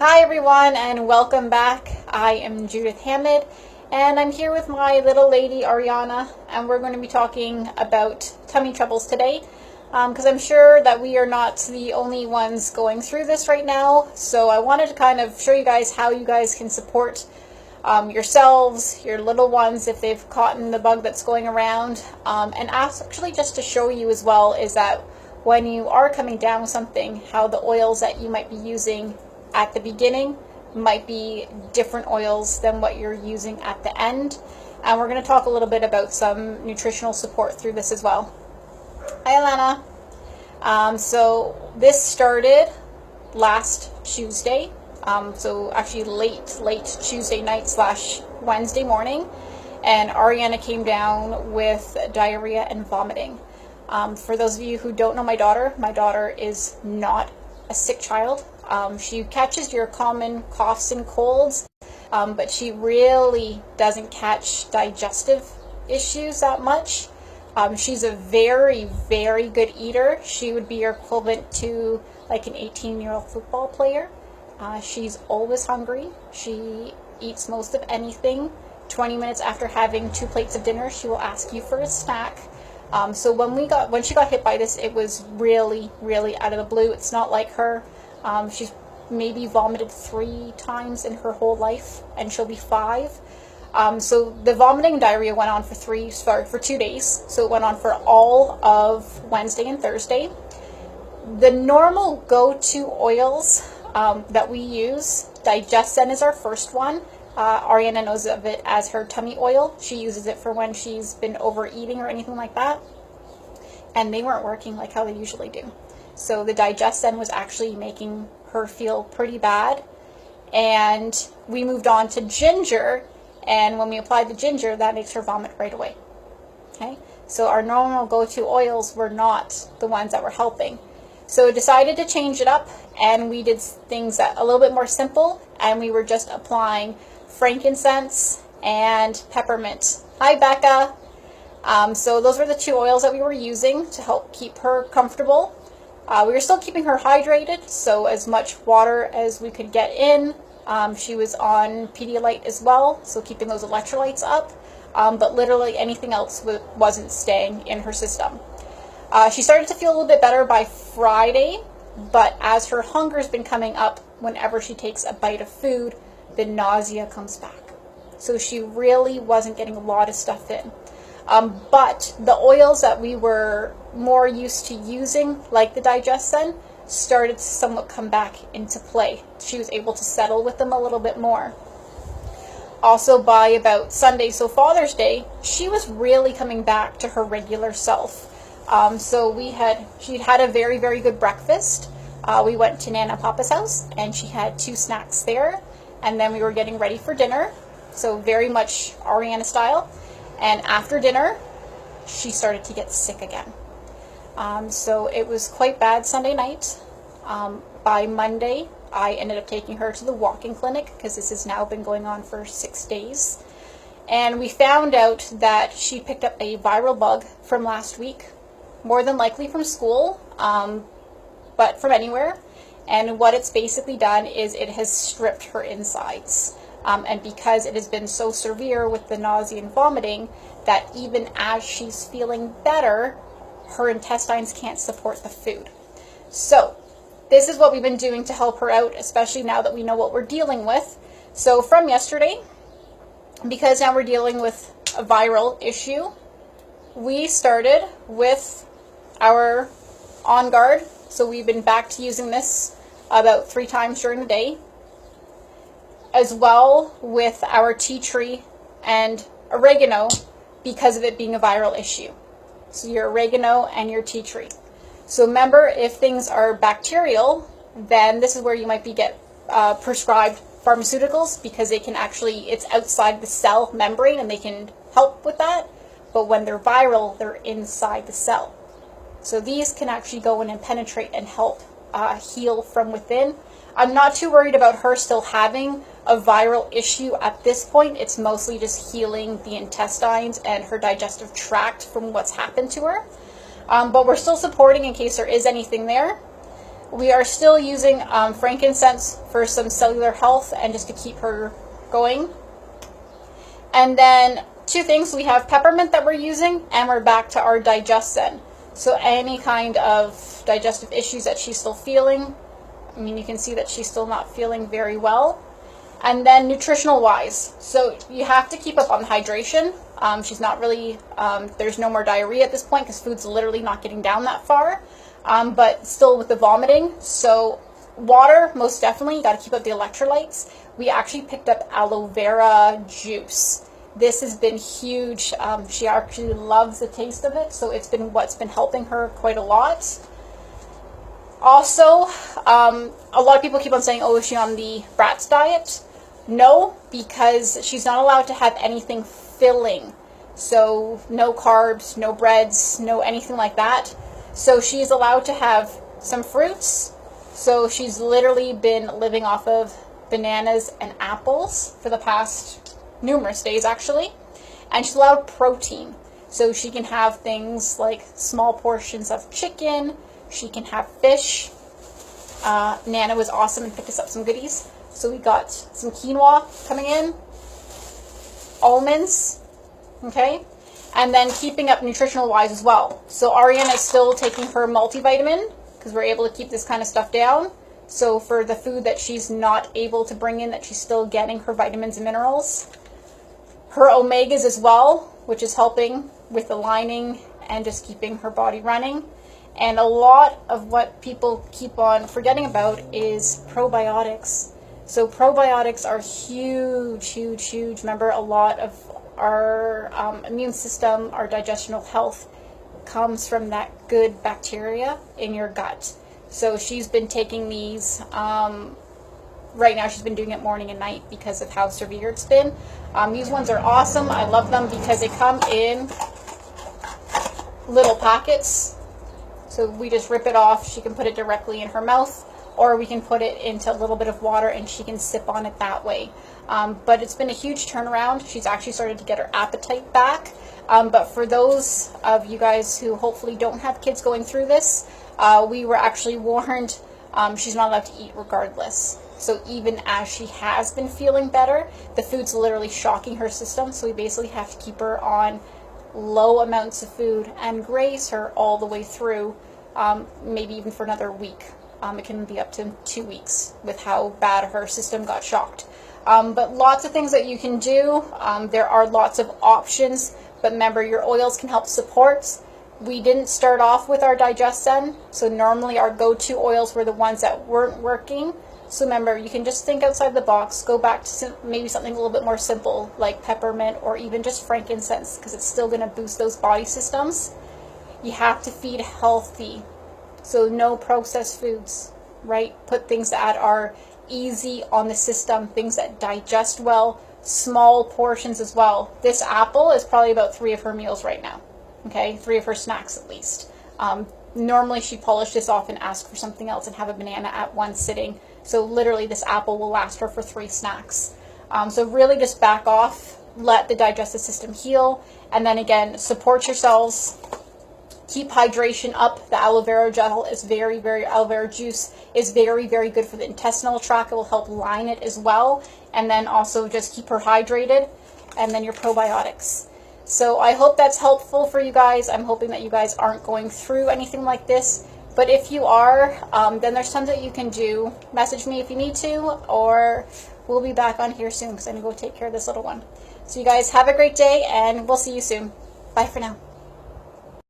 Hi everyone and welcome back. I am Judith Hamid and I'm here with my little lady Ariana, and we're going to be talking about tummy troubles today because I'm sure that we are not the only ones going through this right now. So I wanted to kind of show you guys how you guys can support yourselves, your little ones, if they've caught in the bug that's going around, and actually just to show you as well is that when you are coming down with something, how the oils that you might be using at the beginning might be different oils than what you're using at the end. And we're going to talk a little bit about some nutritional support through this as well. Hi Alana. So this started last Tuesday, so actually late Tuesday night / Wednesday morning, and Ariana came down with diarrhea and vomiting. For those of you who don't know my daughter is not a sick child. She catches your common coughs and colds, but she really doesn't catch digestive issues that much. She's a very, very good eater. She would be your equivalent to like an 18-year-old football player. She's always hungry. She eats most of anything. 20 minutes after having 2 plates of dinner, she will ask you for a snack. So when she got hit by this, it was really, really out of the blue. It's not like her. She's maybe vomited 3 times in her whole life, and she'll be 5. So the vomiting and diarrhea went on for 2 days. So it went on for all of Wednesday and Thursday. The normal go-to oils that we use, Digescen is our first one. Ariana knows of it as her tummy oil. She uses it for when she's been overeating or anything like that. And they weren't working like how they usually do. So the Digescen was actually making her feel pretty bad. And we moved on to ginger. And when we applied the ginger, that makes her vomit right away. Okay? So our normal go-to oils were not the ones that were helping. So we decided to change it up, and we did things that a little bit more simple, and we were just applying frankincense and peppermint. Hi Becca. So those were the 2 oils that we were using to help keep her comfortable. We were still keeping her hydrated, so as much water as we could get in. She was on Pedialyte as well, so keeping those electrolytes up, but literally anything else wasn't staying in her system. She started to feel a little bit better by Friday, but as her hunger's been coming up whenever she takes a bite of food, the nausea comes back. So she really wasn't getting a lot of stuff in. But the oils that we were more used to using, like the Digescen, started to somewhat come back into play. She was able to settle with them a little bit more. Also by about Sunday, so Father's Day, she was really coming back to her regular self. So she'd had a very, very good breakfast. We went to Nana Papa's house, and she had 2 snacks there. And then we were getting ready for dinner, so very much Ariana style. And after dinner, she started to get sick again. So it was quite bad Sunday night. By Monday, I ended up taking her to the walk-in clinic because this has now been going on for 6 days. And we found out that she picked up a viral bug from last week, more than likely from school, but from anywhere. And what it's basically done is it has stripped her insides. And because it has been so severe with the nausea and vomiting, that even as she's feeling better, her intestines can't support the food. So this is what we've been doing to help her out, especially now that we know what we're dealing with. So from yesterday, because now we're dealing with a viral issue, we started with our On Guard. So we've been back to using this about 3 times during the day, as well with our tea tree and oregano because of it being a viral issue. So your oregano and your tea tree. So remember, if things are bacterial, then this is where you might get prescribed pharmaceuticals, because they can actually, it's outside the cell membrane and they can help with that. But when they're viral, they're inside the cell. So these can actually go in and penetrate and help heal from within. I'm not too worried about her still having a viral issue at this point. It's mostly just healing the intestines and her digestive tract from what's happened to her. But we're still supporting in case there is anything there. We are still using frankincense for some cellular health and just to keep her going. And then two things, we have peppermint that we're using, and we're back to our DigestZen. So any kind of digestive issues that she's still feeling, I mean, you can see that she's still not feeling very well. And then nutritional wise, so you have to keep up on the hydration. She's not really, there's no more diarrhea at this point because food's literally not getting down that far, but still with the vomiting. So water, most definitely, you got to keep up the electrolytes. We actually picked up aloe vera juice. This has been huge. She actually loves the taste of it, so it's been what's been helping her quite a lot. Also, a lot of people keep on saying, oh, is she on the Bratz diet? No, because she's not allowed to have anything filling. So no carbs, no breads, no anything like that. So she's allowed to have some fruits. So she's literally been living off of bananas and apples for the past numerous days, actually. And she's allowed protein. So she can have things like small portions of chicken. She can have fish. Nana was awesome and picked us up some goodies. So we got some quinoa coming in, almonds, okay? And then keeping up nutritional wise as well. So Ariana is still taking her multivitamin because we're able to keep this kind of stuff down. So for the food that she's not able to bring in, that she's still getting her vitamins and minerals. Her omegas as well, which is helping with the lining and just keeping her body running. And a lot of what people keep on forgetting about is probiotics. So probiotics are huge, huge, huge. Remember, a lot of our immune system, our digestional health comes from that good bacteria in your gut. So she's been taking these, right now she's been doing it morning and night because of how severe it's been. These ones are awesome. I love them because they come in little packets. So we just rip it off. She can put it directly in her mouth, or we can put it into a little bit of water and she can sip on it that way. But it's been a huge turnaround. She's actually started to get her appetite back. But for those of you guys who hopefully don't have kids going through this, we were actually warned she's not allowed to eat regardless. So even as she has been feeling better, the food's literally shocking her system. So we basically have to keep her on low amounts of food and graze her all the way through, maybe even for another week. It can be up to 2 weeks with how bad her system got shocked. But lots of things that you can do. There are lots of options, but remember, your oils can help support. We didn't start off with our DigestZen, so normally our go-to oils were the ones that weren't working. So remember, you can just think outside the box, go back to maybe something a little bit more simple like peppermint or even just frankincense, because it's still going to boost those body systems. You have to feed healthy, so no processed foods, right? Put things that are easy on the system, things that digest well, small portions as well. This apple is probably about 3 of her meals right now, okay? 3 of her snacks at least. Normally she polished this off and ask for something else and have a banana at one sitting. So literally this apple will last her for 3 snacks. So really just back off, let the digestive system heal, and then again, support yourselves. Keep hydration up. The aloe vera gel is aloe vera juice is very, very good for the intestinal tract. It will help line it as well. And then also just keep her hydrated. And then your probiotics. So I hope that's helpful for you guys. I'm hoping that you guys aren't going through anything like this. But if you are, then there's tons that you can do. Message me if you need to, or we'll be back on here soon because I'm going to go take care of this little one. So you guys have a great day, and we'll see you soon. Bye for now.